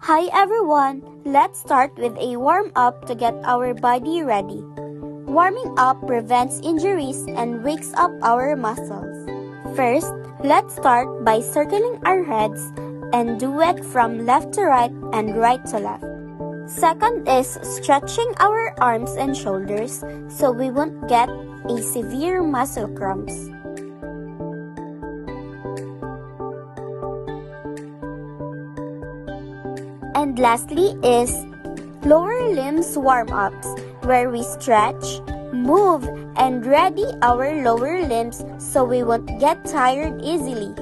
Hi everyone! Let's start with a warm-up to get our body ready. Warming up prevents injuries and wakes up our muscles. First, let's start by circling our heads and do it from left to right and right to left. Second is stretching our arms and shoulders so we won't get a severe muscle cramps. And lastly is lower limbs warm-ups, where we stretch, move, and ready our lower limbs so we won't get tired easily.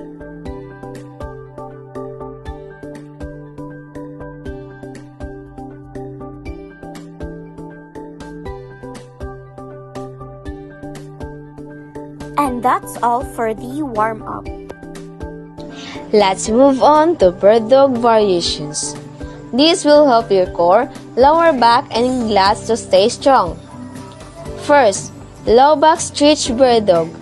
And that's all for the warm-up. Let's move on to bird dog variations. This will help your core, lower back, and glutes to stay strong. First, low back stretch bird dog.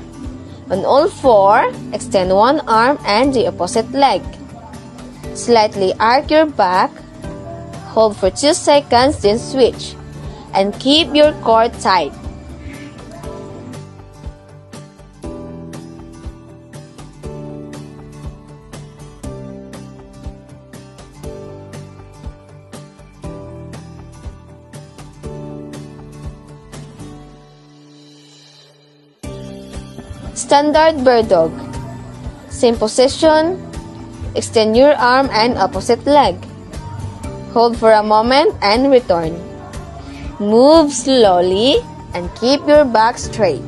On all four, extend one arm and the opposite leg. Slightly arc your back, hold for 2 seconds, then switch, and keep your core tight. Standard bird dog. Same position. Extend your arm and opposite leg. Hold for a moment and return. Move slowly and keep your back straight.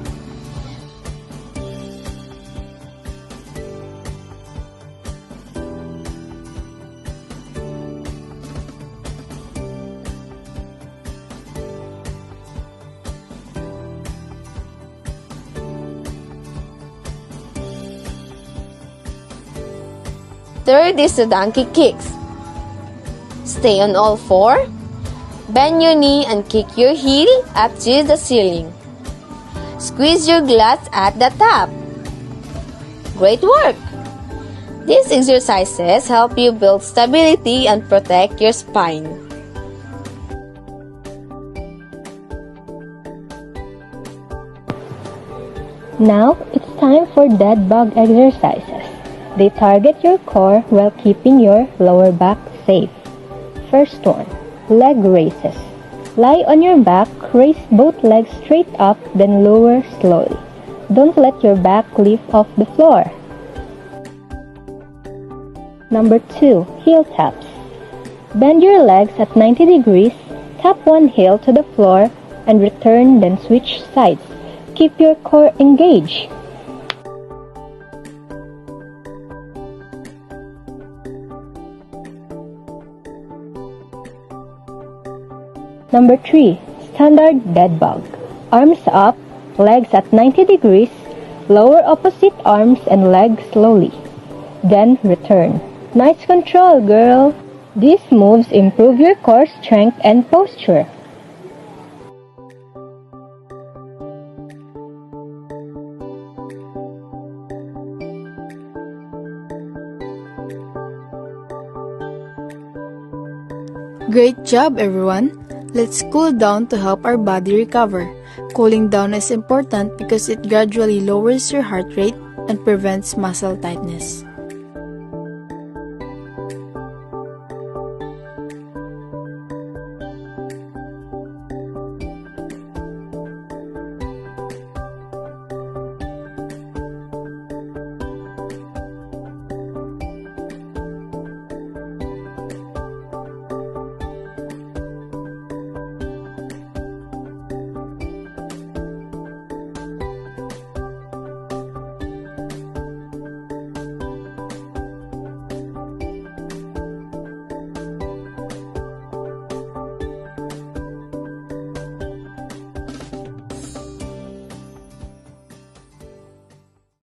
Third is the donkey kicks. Stay on all four. Bend your knee and kick your heel up to the ceiling. Squeeze your glutes at the top. Great work! These exercises help you build stability and protect your spine. Now, it's time for dead bug exercises. They target your core while keeping your lower back safe. First one, leg raises. Lie on your back, raise both legs straight up, then lower slowly. Don't let your back lift off the floor. Number 2, heel taps. Bend your legs at 90 degrees, tap one heel to the floor, and return, then switch sides. Keep your core engaged. Number 3, standard dead bug. Arms up, legs at 90 degrees, lower opposite arms and legs slowly. Then return. Nice control, girl! These moves improve your core strength and posture. Great job, everyone! Let's cool down to help our body recover. Cooling down is important because it gradually lowers your heart rate and prevents muscle tightness.